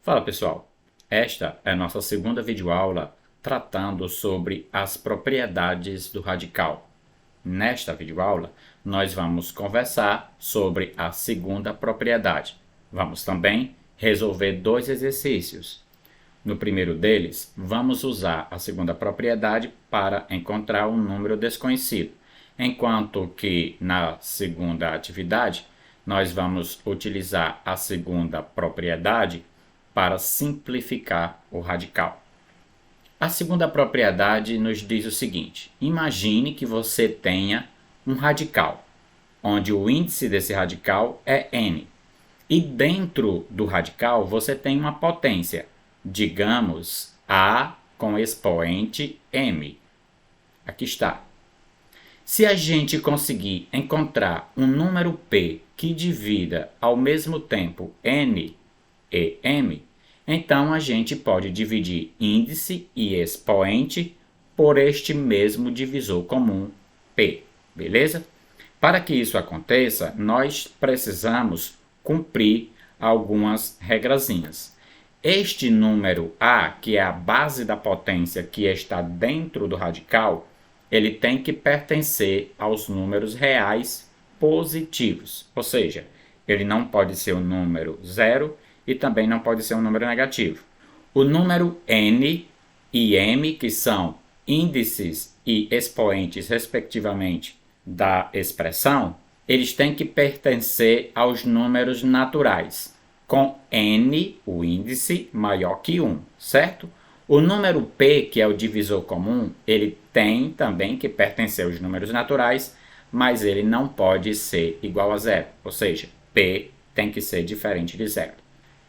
Fala pessoal, esta é a nossa segunda videoaula tratando sobre as propriedades do radical. Nesta videoaula, nós vamos conversar sobre a segunda propriedade. Vamos também resolver dois exercícios. No primeiro deles, vamos usar a segunda propriedade para encontrar um número desconhecido, enquanto que na segunda atividade, nós vamos utilizar a segunda propriedade para simplificar o radical. A segunda propriedade nos diz o seguinte: imagine que você tenha um radical, onde o índice desse radical é n. E dentro do radical você tem uma potência, digamos a com expoente m. Aqui está. Se a gente conseguir encontrar um número p que divida ao mesmo tempo n e m, então a gente pode dividir índice e expoente por este mesmo divisor comum, p, beleza? Para que isso aconteça, nós precisamos cumprir algumas regrazinhas. Este número a, que é a base da potência que está dentro do radical, ele tem que pertencer aos números reais positivos, ou seja, ele não pode ser um número zero e também não pode ser um número negativo. O número n e m, que são índices e expoentes, respectivamente, da expressão, eles têm que pertencer aos números naturais, com n, o índice, maior que 1, certo? O número p, que é o divisor comum, ele tem também que pertencer aos números naturais, mas ele não pode ser igual a zero, ou seja, p tem que ser diferente de zero.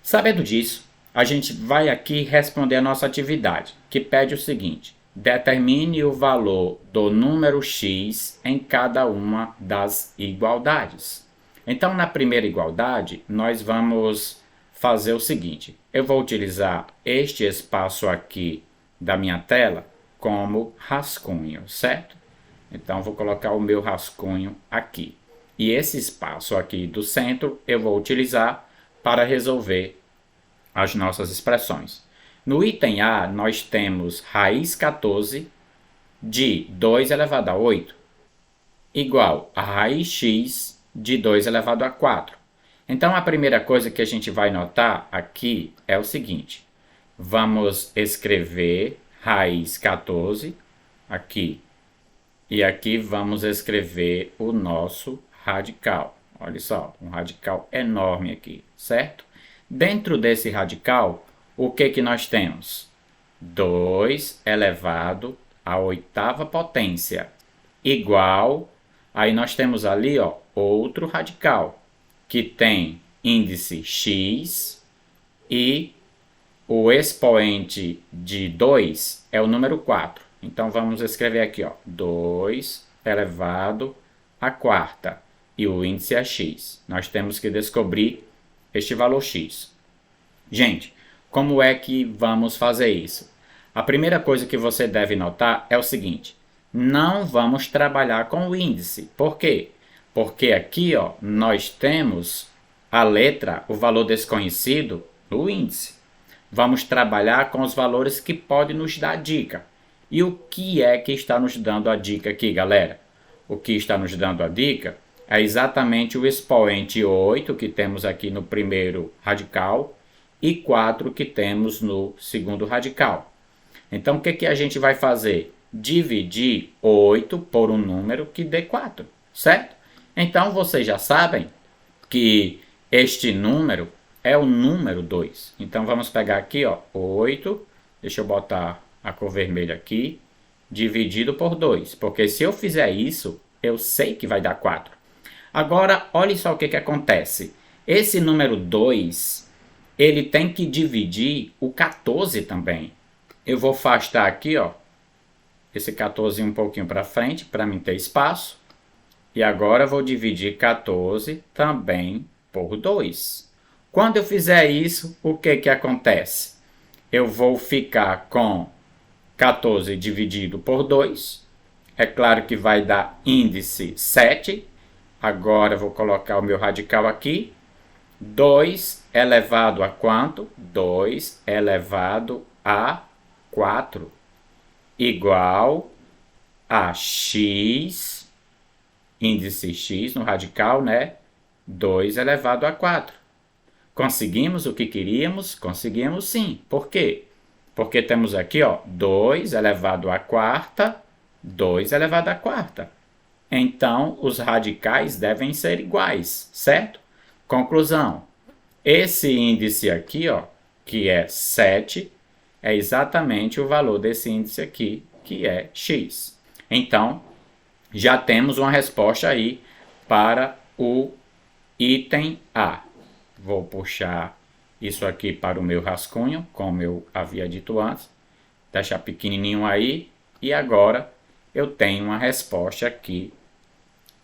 Sabendo disso, a gente vai aqui responder a nossa atividade, que pede o seguinte: determine o valor do número x em cada uma das igualdades. Então, na primeira igualdade, nós vamos fazer o seguinte: eu vou utilizar este espaço aqui da minha tela como rascunho, certo? Então, vou colocar o meu rascunho aqui. E esse espaço aqui do centro eu vou utilizar para resolver as nossas expressões. No item A, nós temos raiz 14 de 2 elevado a 8 igual a raiz x de 2 elevado a 4. Então, a primeira coisa que a gente vai notar aqui é o seguinte: vamos escrever raiz 14 aqui. E aqui vamos escrever o nosso radical. Olha só, um radical enorme aqui, certo? Dentro desse radical, o que nós temos? 2 elevado à oitava potência, igual, aí nós temos ali, ó, outro radical, que tem índice x e o expoente de 2 é o número 4. Então, vamos escrever aqui, ó, 2 elevado à quarta, e o índice é x. Nós temos que descobrir este valor x. Gente, como é que vamos fazer isso? A primeira coisa que você deve notar é o seguinte: não vamos trabalhar com o índice. Por quê? Porque aqui, ó, nós temos a letra, o valor desconhecido, no índice. Vamos trabalhar com os valores que podem nos dar dica. E o que é que está nos dando a dica aqui, galera? O que está nos dando a dica é exatamente o expoente 8 que temos aqui no primeiro radical e 4 que temos no segundo radical. Então, o que a gente vai fazer? Dividir 8 por um número que dê 4, certo? Então, vocês já sabem que este número é o número 2. Então, vamos pegar aqui, ó, 8, deixa eu botar a cor vermelha aqui, dividido por 2, porque se eu fizer isso, eu sei que vai dar 4. Agora, olha só o que acontece. Esse número 2, ele tem que dividir o 14 também. Eu vou afastar aqui, ó, esse 14 um pouquinho para frente, para mim ter espaço. E agora vou dividir 14 também por 2. Quando eu fizer isso, o que acontece? Eu vou ficar com 14 dividido por 2. É claro que vai dar índice 7. Agora vou colocar o meu radical aqui. 2 elevado a quanto? 2 elevado a 4 igual a x, índice x no radical, né? 2 elevado a 4. Conseguimos o que queríamos? Conseguimos sim. Por quê? Porque temos aqui, ó, 2 elevado a quarta, 2 elevado a quarta. Então, os radicais devem ser iguais, certo? Conclusão. Esse índice aqui, ó, que é 7, é exatamente o valor desse índice aqui, que é x. Então, já temos uma resposta aí para o item A. Vou puxar isso aqui para o meu rascunho, como eu havia dito antes. Deixar pequenininho aí. E agora eu tenho uma resposta aqui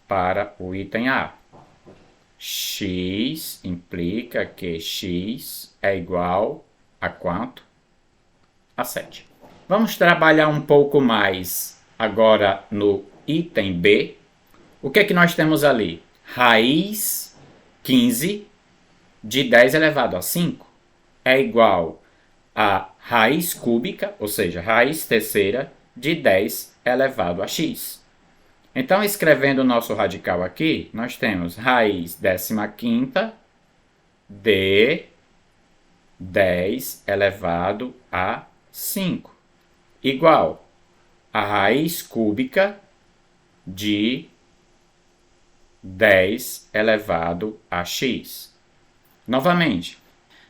para o item A. X implica que x é igual a quanto? A 7. Vamos trabalhar um pouco mais agora no item B. O que é que nós temos ali? Raiz 15 de 10 elevado a 5 é igual a raiz cúbica, ou seja, raiz terceira de 10 elevado a x. Então, escrevendo o nosso radical aqui, nós temos raiz 15ª de 10 elevado a 5, igual a raiz cúbica de 10 elevado a x. Novamente,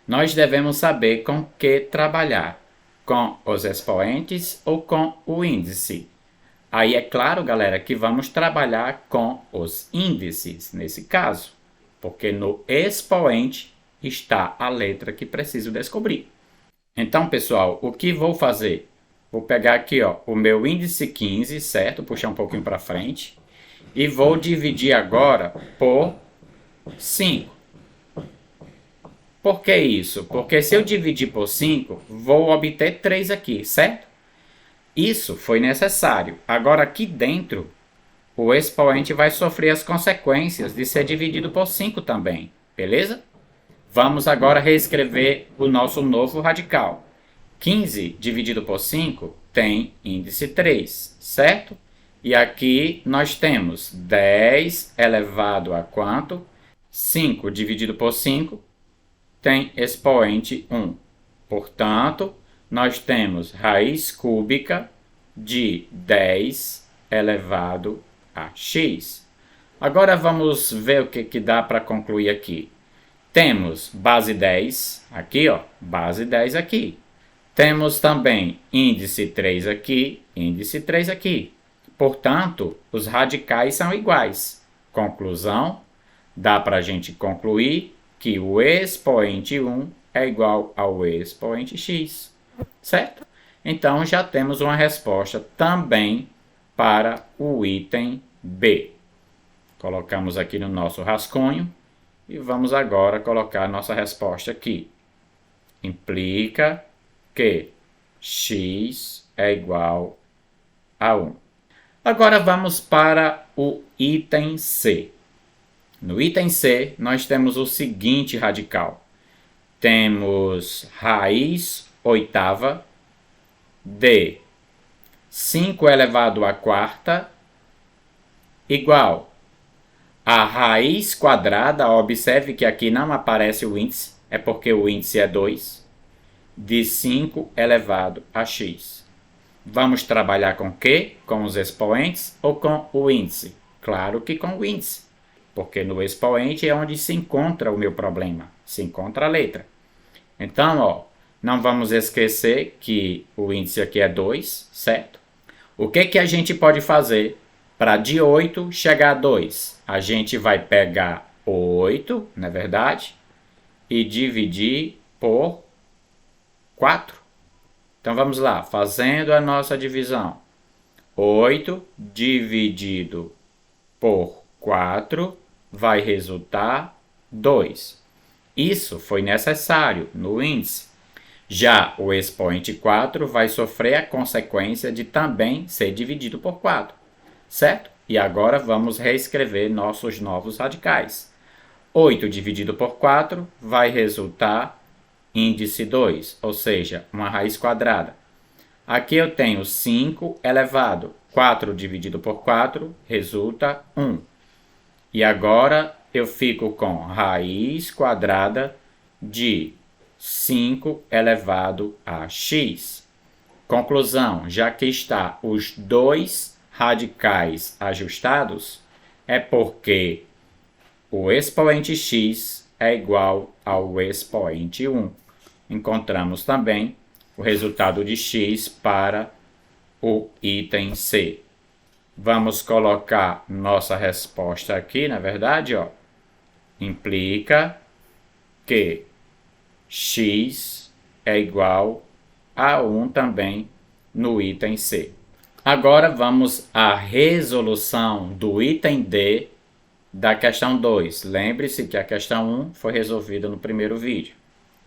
nós devemos saber com que trabalhar, com os expoentes ou com o índice. Aí é claro, galera, que vamos trabalhar com os índices nesse caso, porque no expoente está a letra que preciso descobrir. Então, pessoal, o que vou fazer? Vou pegar aqui, ó, o meu índice 15, certo? Puxar um pouquinho para frente. E vou dividir agora por 5. Por que isso? Porque se eu dividir por 5, vou obter 3 aqui, certo? Isso foi necessário. Agora, aqui dentro, o expoente vai sofrer as consequências de ser dividido por 5 também, beleza? Vamos agora reescrever o nosso novo radical. 15 dividido por 5 tem índice 3, certo? E aqui nós temos 10 elevado a quanto? 5 dividido por 5 tem expoente 1. Portanto, nós temos raiz cúbica de 10 elevado a x. Agora vamos ver o que dá para concluir aqui. Temos base 10 aqui, ó, base 10 aqui. Temos também índice 3 aqui, índice 3 aqui. Portanto, os radicais são iguais. Conclusão, dá para a gente concluir que o expoente 1 é igual ao expoente x, certo? Então, já temos uma resposta também para o item B. Colocamos aqui no nosso rascunho e vamos agora colocar a nossa resposta aqui. Implica que x é igual a 1. Agora vamos para o item C. No item C, nós temos o seguinte radical. Temos raiz oitava de 5 elevado à quarta igual a raiz quadrada. Observe que aqui não aparece o índice, é porque o índice é 2, de 5 elevado a x. Vamos trabalhar com o quê? Com os expoentes ou com o índice? Claro que com o índice, porque no expoente é onde se encontra o meu problema, se encontra a letra. Então, ó, não vamos esquecer que o índice aqui é 2, certo? O que a gente pode fazer para de 8 chegar a 2? A gente vai pegar 8, não é verdade? E dividir por 4. Então, vamos lá, fazendo a nossa divisão. 8 dividido por 4 vai resultar 2. Isso foi necessário no índice. Já o expoente 4 vai sofrer a consequência de também ser dividido por 4, certo? E agora vamos reescrever nossos novos radicais. 8 dividido por 4 vai resultar índice 2, ou seja, uma raiz quadrada. Aqui eu tenho 5 elevado. 4 dividido por 4 resulta 1. E agora eu fico com raiz quadrada de 5 elevado a x. Conclusão, já que está os dois radicais ajustados, é porque o expoente x é igual ao expoente 1. Encontramos também o resultado de x para o item C. Vamos colocar nossa resposta aqui, na verdade, ó. Implica que x é igual a 1 também no item C. Agora vamos à resolução do item D da questão 2. Lembre-se que a questão 1 foi resolvida no primeiro vídeo.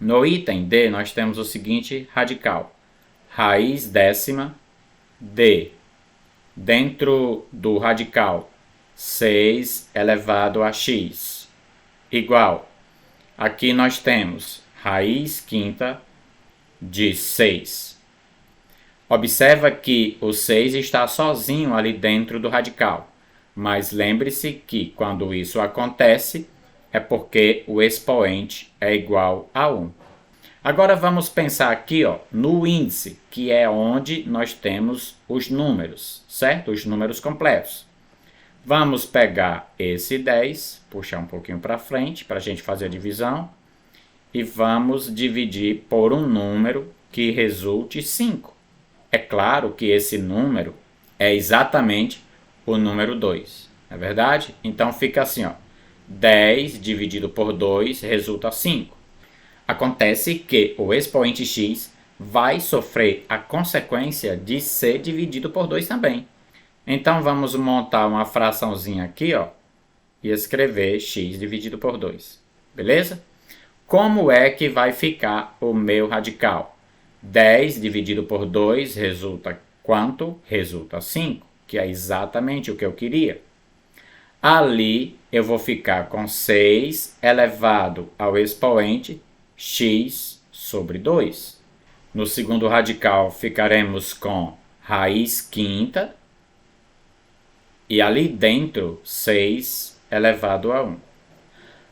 No item D nós temos o seguinte radical. Raiz décima D. Dentro do radical 6 elevado a x igual. Aqui nós temos raiz quinta de 6. Observa que o 6 está sozinho ali dentro do radical. Mas lembre-se que quando isso acontece, é porque o expoente é igual a 1. Agora vamos pensar aqui no índice, que é onde nós temos os números, certo? Os números completos. Vamos pegar esse 10, puxar um pouquinho para frente para a gente fazer a divisão. E vamos dividir por um número que resulte 5. É claro que esse número é exatamente o número 2, não é verdade? Então fica assim, 10 dividido por 2 resulta 5. Acontece que o expoente x vai sofrer a consequência de ser dividido por 2 também. Então vamos montar uma fraçãozinha aqui, e escrever x dividido por 2. Beleza? Como é que vai ficar o meu radical? 10 dividido por 2 resulta quanto? Resulta 5, que é exatamente o que eu queria. Ali eu vou ficar com 6 elevado ao expoente x sobre 2. No segundo radical ficaremos com raiz quinta e ali dentro 6 elevado a 1.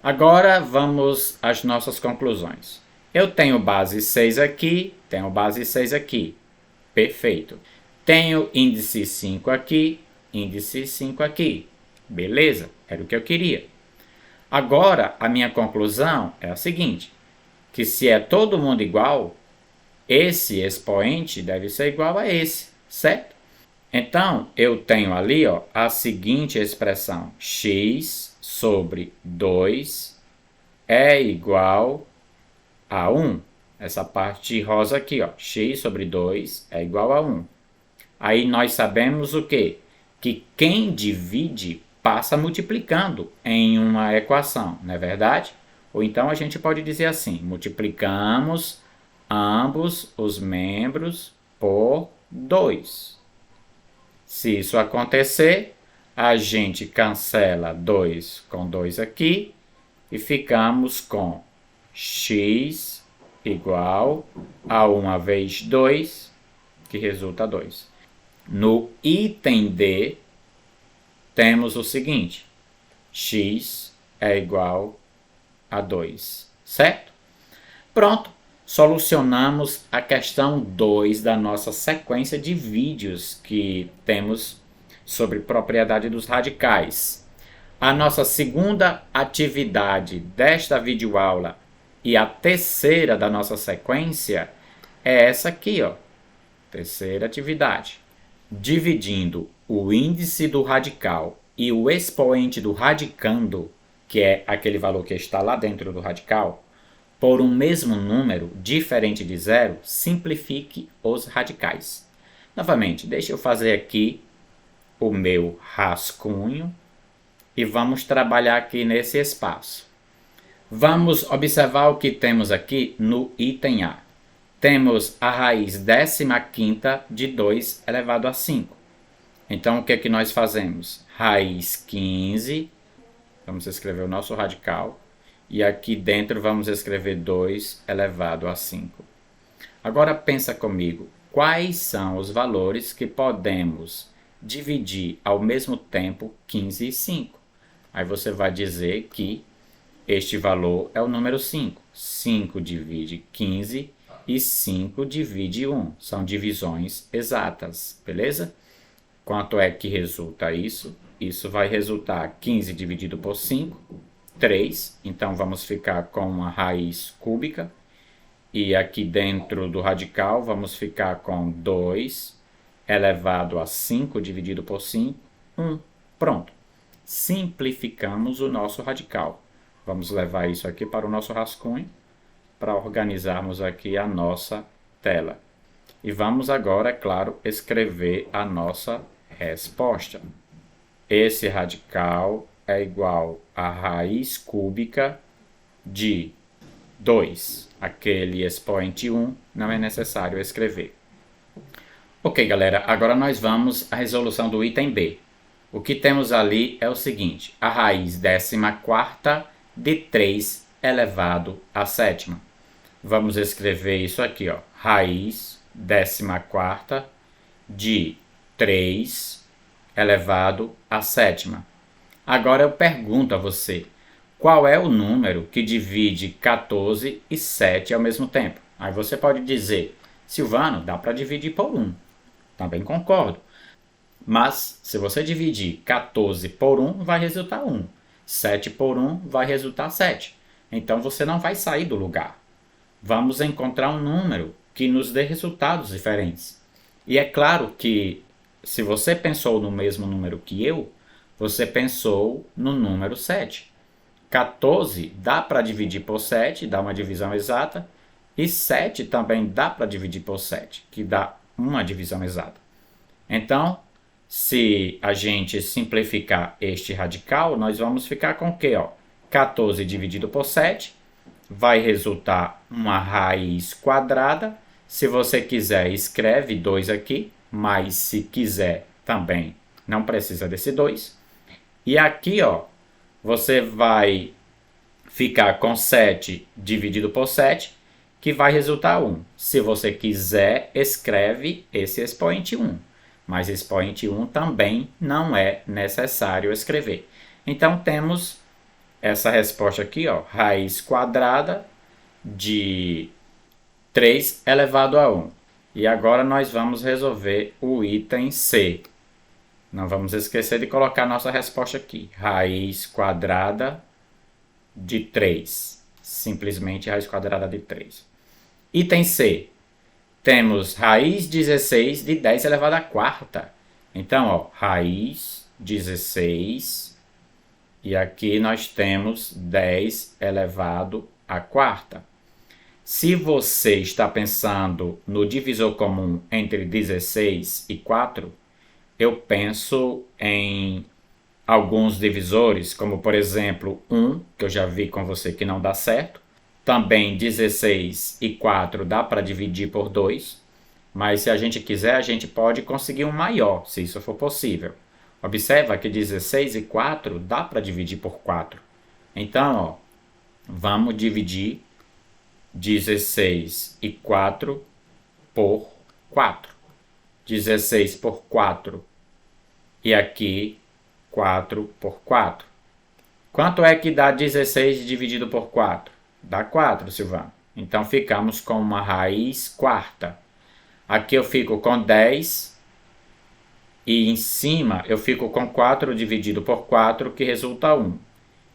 Agora vamos às nossas conclusões. Eu tenho base 6 aqui, tenho base 6 aqui. Perfeito. Tenho índice 5 aqui, índice 5 aqui. Beleza, era o que eu queria. Agora, a minha conclusão é a seguinte, que se é todo mundo igual, esse expoente deve ser igual a esse, certo? Então, eu tenho ali a seguinte expressão, x sobre 2 é igual a 1. Essa parte rosa aqui, x sobre 2 é igual a 1. Aí nós sabemos o quê? Que quem divide passa multiplicando em uma equação, não é verdade? Ou então a gente pode dizer assim, multiplicamos ambos os membros por 2. Se isso acontecer, a gente cancela 2 com 2 aqui e ficamos com x igual a 1 vezes 2, que resulta 2. No item D, temos o seguinte, x é igual a 2, certo? Pronto, solucionamos a questão 2 da nossa sequência de vídeos que temos sobre propriedade dos radicais. A nossa segunda atividade desta videoaula e a terceira da nossa sequência é essa aqui, terceira atividade. Dividindo o índice do radical e o expoente do radicando, que é aquele valor que está lá dentro do radical, por um mesmo número diferente de zero, simplifique os radicais. Novamente, deixa eu fazer aqui o meu rascunho e vamos trabalhar aqui nesse espaço. Vamos observar o que temos aqui no item A. Temos a raiz 15ª de 2 elevado a 5. Então, o que nós fazemos? Raiz 15, vamos escrever o nosso radical, E aqui dentro vamos escrever 2 elevado a 5. Agora pensa comigo, quais são os valores que podemos dividir ao mesmo tempo 15 e 5? Aí você vai dizer que este valor é o número 5. 5 divide 15 e 5 divide 1. São divisões exatas, beleza? Quanto é que resulta isso? Isso vai resultar 15 dividido por 5, 3. Então vamos ficar com uma raiz cúbica. E aqui dentro do radical vamos ficar com 2 elevado a 5 dividido por 5, 1. Pronto. Simplificamos o nosso radical. Vamos levar isso aqui para o nosso rascunho, para organizarmos aqui a nossa tela. E vamos agora, é claro, escrever a nossa resposta. Esse radical é igual a raiz cúbica de 2. Aquele expoente 1 não é necessário escrever. Ok, galera, agora nós vamos à resolução do item B. O que temos ali é o seguinte, a raiz 14ª de 3 elevado à sétima. Vamos escrever isso aqui, ó, raiz 14ª de 3 elevado à sétima. Agora eu pergunto a você, qual é o número que divide 14 e 7 ao mesmo tempo? Aí você pode dizer, Silvano, dá para dividir por 1. Também concordo. Mas, se você dividir 14 por 1, vai resultar 1. 7 por 1 vai resultar 7. Então, você não vai sair do lugar. Vamos encontrar um número que nos dê resultados diferentes. E é claro que, se você pensou no mesmo número que eu, você pensou no número 7. 14 dá para dividir por 7, dá uma divisão exata. E 7 também dá para dividir por 7, que dá uma divisão exata. Então, se a gente simplificar este radical, nós vamos ficar com o quê? 14 dividido por 7 vai resultar uma raiz quadrada. Se você quiser, escreve 2 aqui, mas se quiser também não precisa desse 2. E aqui, você vai ficar com 7 dividido por 7, que vai resultar 1. Se você quiser, escreve esse expoente 1. Mas expoente 1 também não é necessário escrever. Então, temos essa resposta aqui, raiz quadrada de 3 elevado a 1. E agora nós vamos resolver o item C. Não vamos esquecer de colocar nossa resposta aqui. Raiz quadrada de 3. Simplesmente raiz quadrada de 3. Item C. Temos raiz 16 de 10 elevado à quarta. Então, raiz 16. E aqui nós temos 10 elevado à quarta. Se você está pensando no divisor comum entre 16 e 4, eu penso em alguns divisores, como por exemplo 1, que eu já vi com você que não dá certo. Também 16 e 4 dá para dividir por 2, mas se a gente quiser, a gente pode conseguir um maior, se isso for possível. Observa que 16 e 4 dá para dividir por 4. Então, vamos dividir 16 e 4 por 4. 16 por 4 e aqui 4 por 4. Quanto é que dá 16 dividido por 4? Dá 4, Silvano. Então, ficamos com uma raiz quarta. Aqui eu fico com 10. E em cima eu fico com 4 dividido por 4, que resulta 1.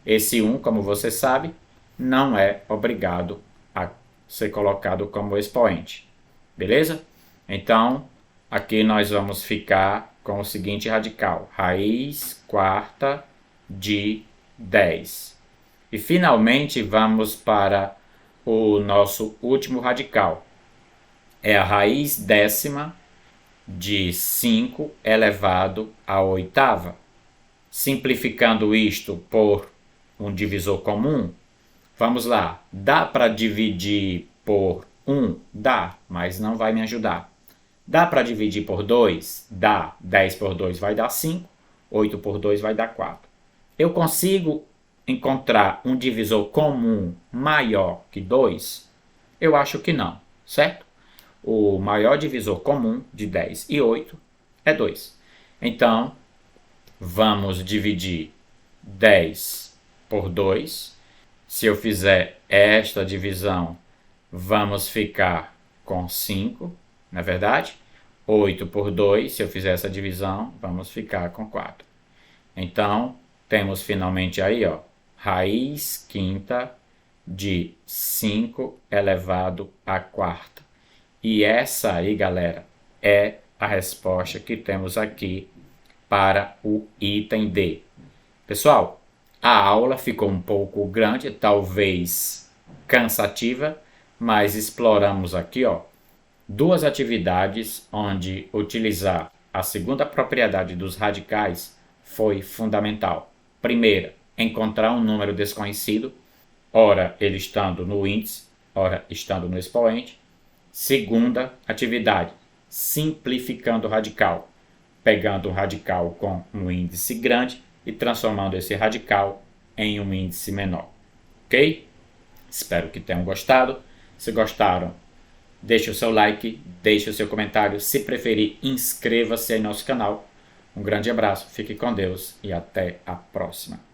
Esse 1, como você sabe, não é obrigado a ser colocado como expoente. Beleza? Então, aqui nós vamos ficar com o seguinte radical. Raiz quarta de 10. E finalmente vamos para o nosso último radical. É a raiz décima de 5 elevado à oitava. Simplificando isto por um divisor comum, vamos lá. Dá para dividir por 1? Dá, mas não vai me ajudar. Dá para dividir por 2? Dá. 10 por 2 vai dar 5. 8 por 2 vai dar 4. Eu consigo encontrar um divisor comum maior que 2? Eu acho que não, certo? O maior divisor comum de 10 e 8 é 2. Então, vamos dividir 10 por 2. Se eu fizer esta divisão, vamos ficar com 5, não é verdade? 8 por 2, se eu fizer essa divisão, vamos ficar com 4. Então, temos finalmente aí, ó, raiz quinta de 5 elevado à quarta. E essa aí, galera, é a resposta que temos aqui para o item D. Pessoal, a aula ficou um pouco grande, talvez cansativa, mas exploramos aqui, ó, duas atividades onde utilizar a segunda propriedade dos radicais foi fundamental. Primeira, encontrar um número desconhecido, ora ele estando no índice, ora estando no expoente. Segunda atividade, simplificando o radical, pegando um radical com um índice grande e transformando esse radical em um índice menor. Ok? Espero que tenham gostado. Se gostaram, deixe o seu like, deixe o seu comentário. Se preferir, inscreva-se em nosso canal. Um grande abraço, fique com Deus e até a próxima.